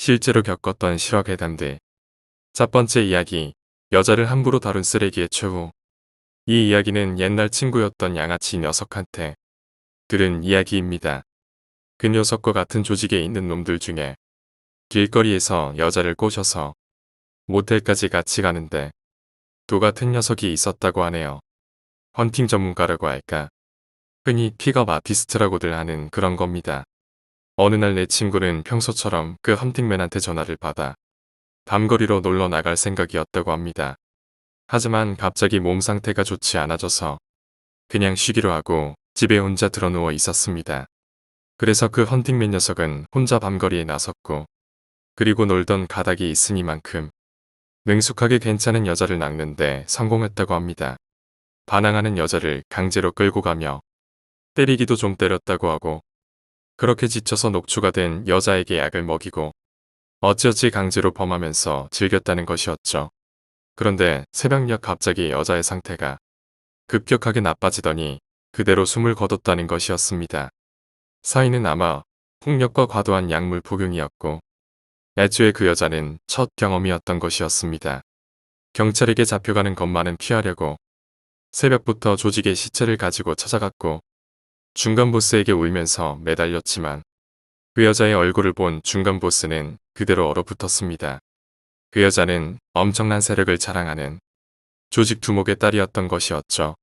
실제로 겪었던 실화 괴담들. 첫 번째 이야기, 여자를 함부로 다룬 쓰레기의 최후. 이 이야기는 옛날 친구였던 양아치 녀석한테 들은 이야기입니다. 그 녀석과 같은 조직에 있는 놈들 중에 길거리에서 여자를 꼬셔서 모텔까지 같이 가는데 또 같은 녀석이 있었다고 하네요. 헌팅 전문가라고 할까? 흔히 픽업 아티스트라고들 하는 그런 겁니다. 어느 날 내 친구는 평소처럼 그 헌팅맨한테 전화를 받아 밤거리로 놀러 나갈 생각이었다고 합니다. 하지만 갑자기 몸 상태가 좋지 않아져서 그냥 쉬기로 하고 집에 혼자 드러누워 있었습니다. 그래서 그 헌팅맨 녀석은 혼자 밤거리에 나섰고 그리고 놀던 가닥이 있으니만큼 능숙하게 괜찮은 여자를 낚는데 성공했다고 합니다. 반항하는 여자를 강제로 끌고 가며 때리기도 좀 때렸다고 하고 그렇게 지쳐서 녹초가 된 여자에게 약을 먹이고 어찌어찌 강제로 범하면서 즐겼다는 것이었죠. 그런데 새벽녘 갑자기 여자의 상태가 급격하게 나빠지더니 그대로 숨을 거뒀다는 것이었습니다. 사인은 아마 폭력과 과도한 약물 복용이었고 애초에 그 여자는 첫 경험이었던 것이었습니다. 경찰에게 잡혀가는 것만은 피하려고 새벽부터 조직의 시체를 가지고 찾아갔고 중간 보스에게 울면서 매달렸지만 그 여자의 얼굴을 본 중간 보스는 그대로 얼어붙었습니다. 그 여자는 엄청난 세력을 자랑하는 조직 두목의 딸이었던 것이었죠.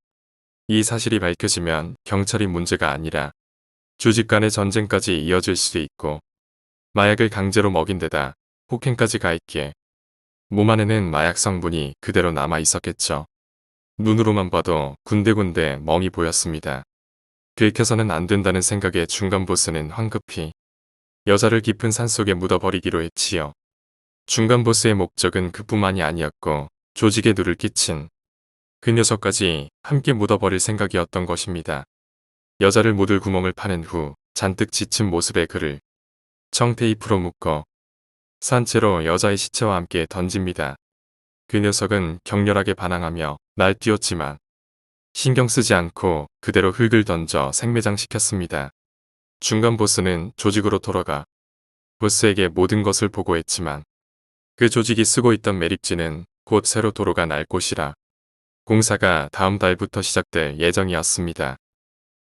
이 사실이 밝혀지면 경찰이 문제가 아니라 조직 간의 전쟁까지 이어질 수도 있고 마약을 강제로 먹인 데다 폭행까지 가했기에 몸 안에는 마약 성분이 그대로 남아 있었겠죠. 눈으로만 봐도 군데군데 멍이 보였습니다. 들켜서는 안 된다는 생각에 중간 보스는 황급히 여자를 깊은 산속에 묻어버리기로 했지요. 중간 보스의 목적은 그뿐만이 아니었고 조직에 누를 끼친 그 녀석까지 함께 묻어버릴 생각이었던 것입니다. 여자를 묻을 구멍을 파낸 후 잔뜩 지친 모습의 그를 청테이프로 묶어 산채로 여자의 시체와 함께 던집니다. 그 녀석은 격렬하게 반항하며 날뛰었지만 신경 쓰지 않고 그대로 흙을 던져 생매장시켰습니다. 중간 보스는 조직으로 돌아가 보스에게 모든 것을 보고했지만 그 조직이 쓰고 있던 매립지는 곧 새로 도로가 날 곳이라 공사가 다음 달부터 시작될 예정이었습니다.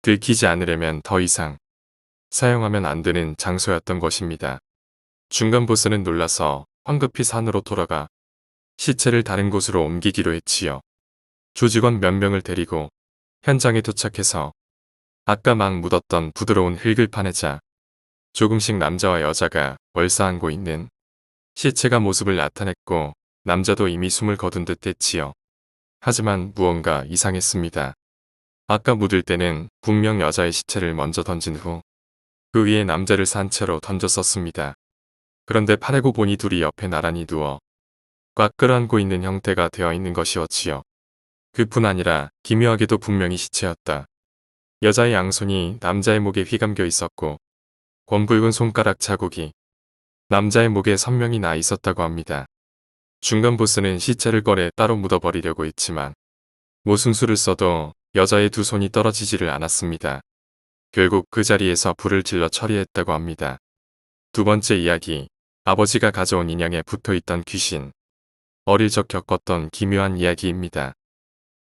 들키지 않으려면 더 이상 사용하면 안 되는 장소였던 것입니다. 중간 보스는 놀라서 황급히 산으로 돌아가 시체를 다른 곳으로 옮기기로 했지요. 조직원 몇 명을 데리고 현장에 도착해서 아까 막 묻었던 부드러운 흙을 파내자 조금씩 남자와 여자가 월사안고 있는 시체가 모습을 나타냈고 남자도 이미 숨을 거둔 듯 했지요. 하지만 무언가 이상했습니다. 아까 묻을 때는 분명 여자의 시체를 먼저 던진 후 그 위에 남자를 산 채로 던졌었습니다. 그런데 파내고 보니 둘이 옆에 나란히 누워 꽉 끌어안고 있는 형태가 되어 있는 것이었지요. 그뿐 아니라 기묘하게도 분명히 시체였다. 여자의 양손이 남자의 목에 휘감겨 있었고 검붉은 손가락 자국이 남자의 목에 선명히 나 있었다고 합니다. 중간 보스는 시체를 꺼내 따로 묻어버리려고 했지만 무슨 수를 써도 여자의 두 손이 떨어지지를 않았습니다. 결국 그 자리에서 불을 질러 처리했다고 합니다. 두 번째 이야기, 아버지가 가져온 인형에 붙어있던 귀신. 어릴 적 겪었던 기묘한 이야기입니다.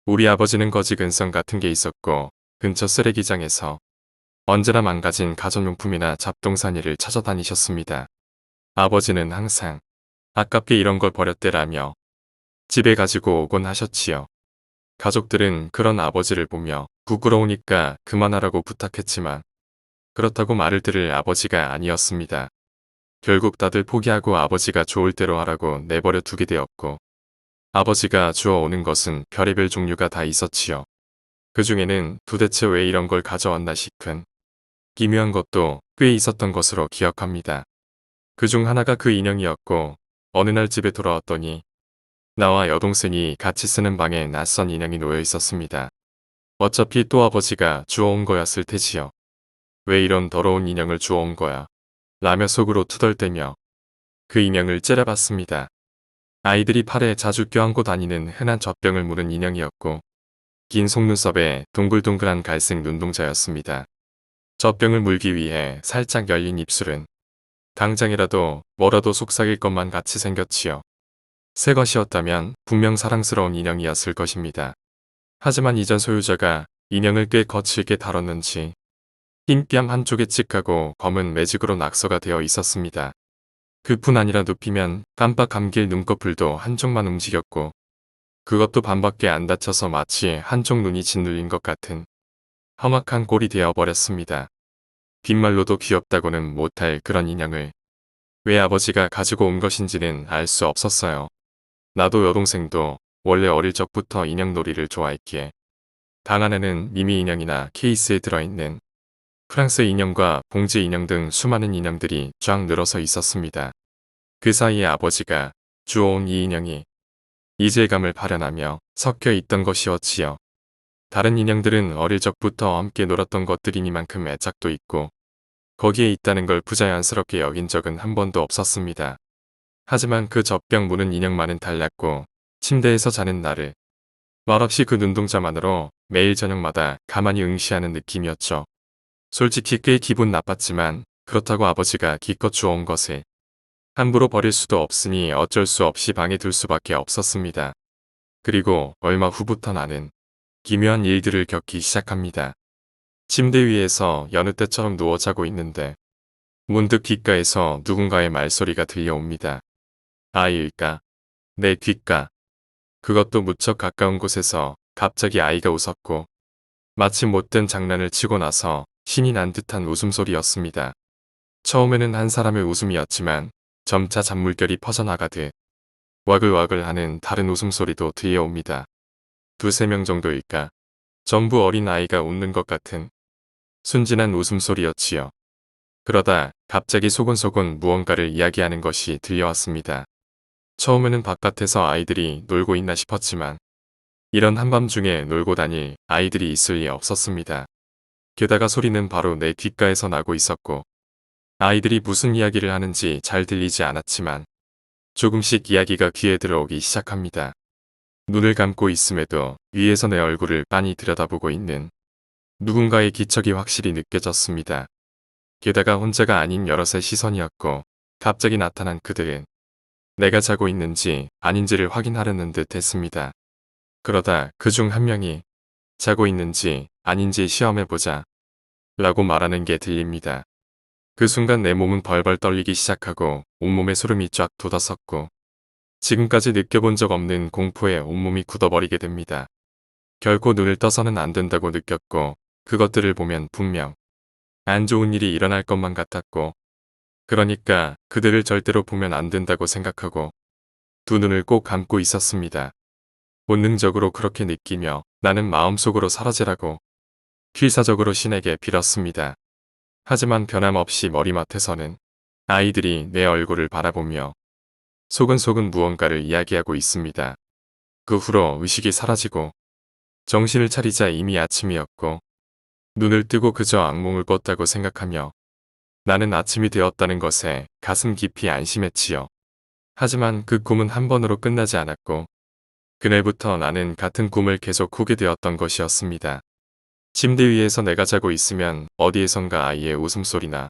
우리 아버지는 거지 근성 같은 게 있었고 근처 쓰레기장에서 언제나 망가진 가전용품이나 잡동사니를 찾아다니셨습니다. 아버지는 항상 아깝게 이런 걸 버렸대라며 집에 가지고 오곤 하셨지요. 가족들은 그런 아버지를 보며 부끄러우니까 그만하라고 부탁했지만 그렇다고 말을 들을 아버지가 아니었습니다. 결국 다들 포기하고 아버지가 좋을 대로 하라고 내버려 두게 되었고 아버지가 주워오는 것은 별의별 종류가 다 있었지요. 그 중에는 도대체 왜 이런 걸 가져왔나 싶은 기묘한 것도 꽤 있었던 것으로 기억합니다. 그중 하나가 그 인형이었고 어느 날 집에 돌아왔더니 나와 여동생이 같이 쓰는 방에 낯선 인형이 놓여 있었습니다. 어차피 또 아버지가 주워온 거였을 테지요. 왜 이런 더러운 인형을 주워온 거야? 라며 속으로 투덜대며 그 인형을 째려봤습니다. 아이들이 팔에 자주 껴안고 다니는 흔한 젖병을 무는 인형이었고 긴 속눈썹에 동글동글한 갈색 눈동자였습니다. 젖병을 물기 위해 살짝 열린 입술은 당장이라도 뭐라도 속삭일 것만 같이 생겼지요. 새 것이었다면 분명 사랑스러운 인형이었을 것입니다. 하지만 이전 소유자가 인형을 꽤 거칠게 다뤘는지 흰 뺨 한쪽에 찍하고 검은 매직으로 낙서가 되어 있었습니다. 그뿐 아니라 눕히면 깜빡 감길 눈꺼풀도 한쪽만 움직였고 그것도 반밖에 안 닫혀서 마치 한쪽 눈이 짓눌린 것 같은 험악한 꼴이 되어버렸습니다. 빈말로도 귀엽다고는 못할 그런 인형을 왜 아버지가 가지고 온 것인지는 알 수 없었어요. 나도 여동생도 원래 어릴 적부터 인형놀이를 좋아했기에 방 안에는 미미 인형이나 케이스에 들어있는 프랑스 인형과 봉지 인형 등 수많은 인형들이 쫙 늘어서 있었습니다. 그 사이에 아버지가 주워온 이 인형이 이질감을 발현하며 섞여 있던 것이었지요. 다른 인형들은 어릴 적부터 함께 놀았던 것들이니만큼 애착도 있고 거기에 있다는 걸 부자연스럽게 여긴 적은 한 번도 없었습니다. 하지만 그 젖병 무는 인형만은 달랐고 침대에서 자는 나를 말없이 그 눈동자만으로 매일 저녁마다 가만히 응시하는 느낌이었죠. 솔직히 꽤 기분 나빴지만 그렇다고 아버지가 기껏 주워온 것을 함부로 버릴 수도 없으니 어쩔 수 없이 방에 둘 수밖에 없었습니다. 그리고 얼마 후부터 나는 기묘한 일들을 겪기 시작합니다. 침대 위에서 여느 때처럼 누워 자고 있는데 문득 귓가에서 누군가의 말소리가 들려옵니다. 아이일까? 내 귓가. 그것도 무척 가까운 곳에서 갑자기 아이가 웃었고 마치 못된 장난을 치고 나서 신이 난 듯한 웃음소리였습니다. 처음에는 한 사람의 웃음이었지만 점차 잔물결이 퍼져나가듯 와글와글하는 다른 웃음소리도 들려옵니다. 두세 명 정도일까? 전부 어린 아이가 웃는 것 같은 순진한 웃음소리였지요. 그러다 갑자기 소곤소곤 무언가를 이야기하는 것이 들려왔습니다. 처음에는 바깥에서 아이들이 놀고 있나 싶었지만 이런 한밤중에 놀고 다닐 아이들이 있을 리 없었습니다. 게다가 소리는 바로 내 귓가에서 나고 있었고 아이들이 무슨 이야기를 하는지 잘 들리지 않았지만 조금씩 이야기가 귀에 들어오기 시작합니다. 눈을 감고 있음에도 위에서 내 얼굴을 빤히 들여다보고 있는 누군가의 기척이 확실히 느껴졌습니다. 게다가 혼자가 아닌 여럿의 시선이었고 갑자기 나타난 그들은 내가 자고 있는지 아닌지를 확인하려는 듯 했습니다. 그러다 그중 한 명이 자고 있는지 아닌지 시험해보자 라고 말하는 게 들립니다. 그 순간 내 몸은 벌벌 떨리기 시작하고 온몸에 소름이 쫙 돋았었고 지금까지 느껴본 적 없는 공포에 온몸이 굳어버리게 됩니다. 결코 눈을 떠서는 안 된다고 느꼈고 그것들을 보면 분명 안 좋은 일이 일어날 것만 같았고 그러니까 그들을 절대로 보면 안 된다고 생각하고 두 눈을 꼭 감고 있었습니다. 본능적으로 그렇게 느끼며 나는 마음속으로 사라지라고 필사적으로 신에게 빌었습니다. 하지만 변함없이 머리맡에서는 아이들이 내 얼굴을 바라보며 소근소근 무언가를 이야기하고 있습니다. 그 후로 의식이 사라지고 정신을 차리자 이미 아침이었고 눈을 뜨고 그저 악몽을 꿨다고 생각하며 나는 아침이 되었다는 것에 가슴 깊이 안심했지요. 하지만 그 꿈은 한 번으로 끝나지 않았고 그날부터 나는 같은 꿈을 계속 꾸게 되었던 것이었습니다. 침대 위에서 내가 자고 있으면 어디에선가 아이의 웃음소리나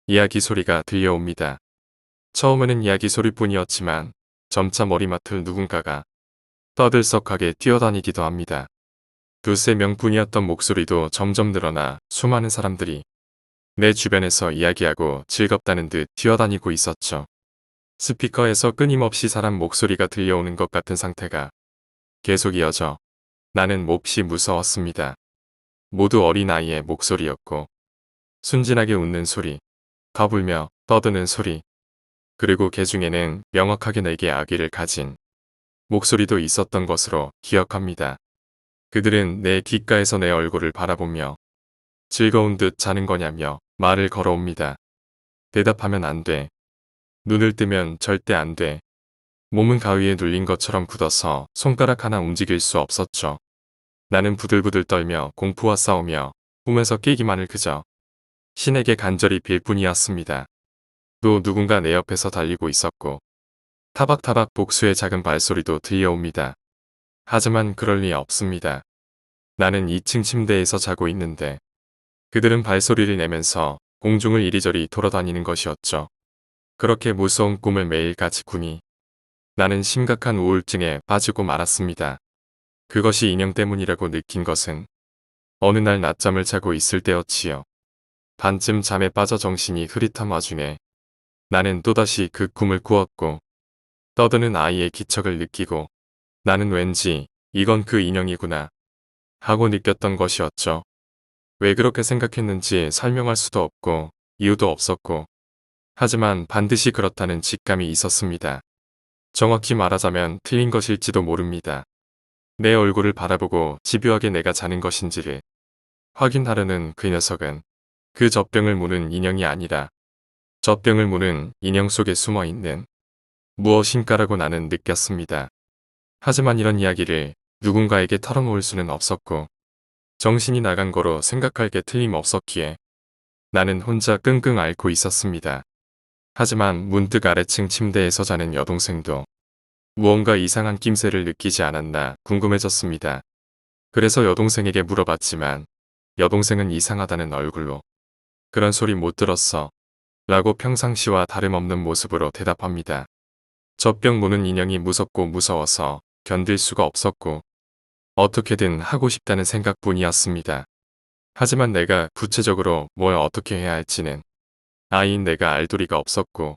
이야기 소리가 들려옵니다. 처음에는 이야기 소리뿐이었지만 점차 머리맡을 누군가가 떠들썩하게 뛰어다니기도 합니다. 두세 명뿐이었던 목소리도 점점 늘어나 수많은 사람들이 내 주변에서 이야기하고 즐겁다는 듯 뛰어다니고 있었죠. 스피커에서 끊임없이 사람 목소리가 들려오는 것 같은 상태가 계속 이어져 나는 몹시 무서웠습니다. 모두 어린아이의 목소리였고 순진하게 웃는 소리, 까불며 떠드는 소리, 그리고 그 중에는 명확하게 내게 아기를 가진 목소리도 있었던 것으로 기억합니다. 그들은 내 귓가에서 내 얼굴을 바라보며 즐거운 듯 자는 거냐며 말을 걸어옵니다. 대답하면 안 돼. 눈을 뜨면 절대 안 돼. 몸은 가위에 눌린 것처럼 굳어서 손가락 하나 움직일 수 없었죠. 나는 부들부들 떨며 공포와 싸우며 꿈에서 깨기만을 그저 신에게 간절히 빌 뿐이었습니다. 또 누군가 내 옆에서 달리고 있었고 타박타박 복수의 작은 발소리도 들려옵니다. 하지만 그럴 리 없습니다. 나는 2층 침대에서 자고 있는데 그들은 발소리를 내면서 공중을 이리저리 돌아다니는 것이었죠. 그렇게 무서운 꿈을 매일 같이 꾸니 나는 심각한 우울증에 빠지고 말았습니다. 그것이 인형 때문이라고 느낀 것은 어느 날 낮잠을 자고 있을 때였지요. 반쯤 잠에 빠져 정신이 흐릿한 와중에 나는 또다시 그 꿈을 꾸었고 떠드는 아이의 기척을 느끼고 나는 왠지 이건 그 인형이구나 하고 느꼈던 것이었죠. 왜 그렇게 생각했는지 설명할 수도 없고 이유도 없었고 하지만 반드시 그렇다는 직감이 있었습니다. 정확히 말하자면 틀린 것일지도 모릅니다. 내 얼굴을 바라보고 집요하게 내가 자는 것인지를 확인하려는 그 녀석은 그 젖병을 무는 인형이 아니라 젖병을 무는 인형 속에 숨어있는 무엇인가라고 나는 느꼈습니다. 하지만 이런 이야기를 누군가에게 털어놓을 수는 없었고 정신이 나간 거로 생각할 게 틀림없었기에 나는 혼자 끙끙 앓고 있었습니다. 하지만 문득 아래층 침대에서 자는 여동생도 무언가 이상한 낌새를 느끼지 않았나 궁금해졌습니다. 그래서 여동생에게 물어봤지만 여동생은 이상하다는 얼굴로 그런 소리 못 들었어 라고 평상시와 다름없는 모습으로 대답합니다. 젖병 무는 인형이 무섭고 무서워서 견딜 수가 없었고 어떻게든 하고 싶다는 생각뿐이었습니다. 하지만 내가 구체적으로 뭘 어떻게 해야 할지는 아이인 내가 알 도리가 없었고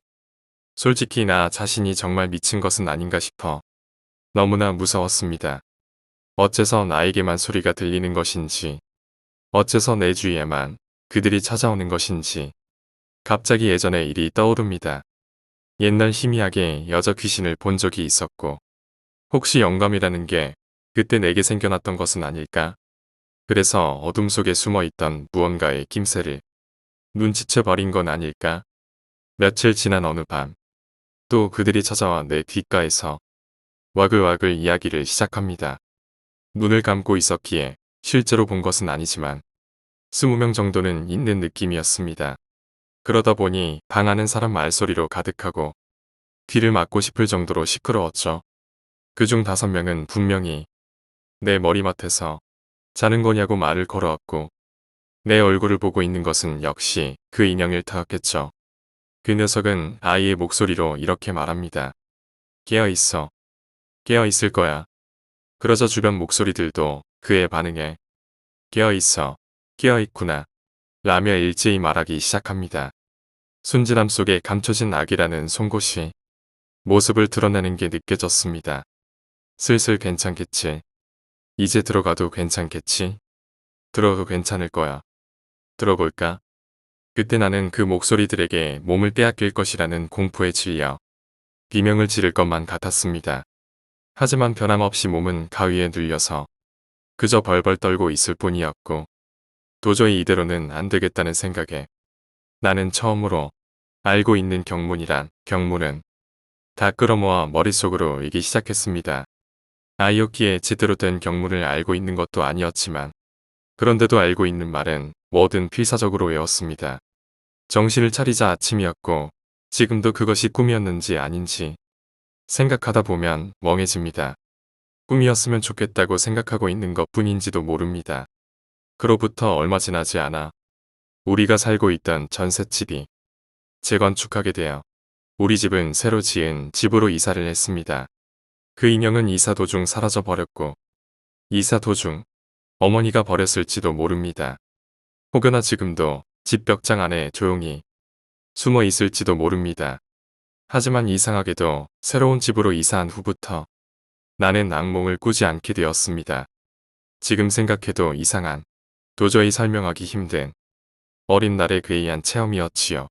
솔직히 나 자신이 정말 미친 것은 아닌가 싶어 너무나 무서웠습니다. 어째서 나에게만 소리가 들리는 것인지 어째서 내 주위에만 그들이 찾아오는 것인지 갑자기 예전의 일이 떠오릅니다. 옛날 희미하게 여자 귀신을 본 적이 있었고 혹시 영감이라는 게 그때 내게 생겨났던 것은 아닐까? 그래서 어둠 속에 숨어있던 무언가의 낌새를 눈치채 버린 건 아닐까? 며칠 지난 어느 밤 또 그들이 찾아와 내 귓가에서 와글와글 이야기를 시작합니다. 눈을 감고 있었기에 실제로 본 것은 아니지만 20명 정도는 있는 느낌이었습니다. 그러다 보니 방 안은 사람 말소리로 가득하고 귀를 막고 싶을 정도로 시끄러웠죠. 그중 5명은 분명히 내 머리맡에서 자는 거냐고 말을 걸어왔고 내 얼굴을 보고 있는 것은 역시 그 인형일 터였겠죠. 그 녀석은 아이의 목소리로 이렇게 말합니다. 깨어있어. 깨어있을 거야. 그러자 주변 목소리들도 그에 반응해 깨어있어. 깨어있구나. 라며 일제히 말하기 시작합니다. 순진함 속에 감춰진 악이라는 송곳이 모습을 드러내는 게 느껴졌습니다. 슬슬 괜찮겠지. 이제 들어가도 괜찮겠지. 들어도 괜찮을 거야. 들어볼까? 그때 나는 그 목소리들에게 몸을 빼앗길 것이라는 공포에 질려 비명을 지를 것만 같았습니다. 하지만 변함없이 몸은 가위에 눌려서 그저 벌벌 떨고 있을 뿐이었고 도저히 이대로는 안 되겠다는 생각에 나는 처음으로 알고 있는 경문은 다 끌어모아 머릿속으로 읽기 시작했습니다. 아이였기에 제대로 된 경문을 알고 있는 것도 아니었지만 그런데도 알고 있는 말은 뭐든 필사적으로 외웠습니다. 정신을 차리자 아침이었고 지금도 그것이 꿈이었는지 아닌지 생각하다 보면 멍해집니다. 꿈이었으면 좋겠다고 생각하고 있는 것 뿐인지도 모릅니다. 그로부터 얼마 지나지 않아 우리가 살고 있던 전셋집이 재건축하게 되어 우리 집은 새로 지은 집으로 이사를 했습니다. 그 인형은 이사 도중 사라져 버렸고 이사 도중 어머니가 버렸을지도 모릅니다. 혹여나 지금도 집 벽장 안에 조용히 숨어 있을지도 모릅니다. 하지만 이상하게도 새로운 집으로 이사한 후부터 나는 악몽을 꾸지 않게 되었습니다. 지금 생각해도 이상한, 도저히 설명하기 힘든 어린 날의 괴이한 체험이었지요.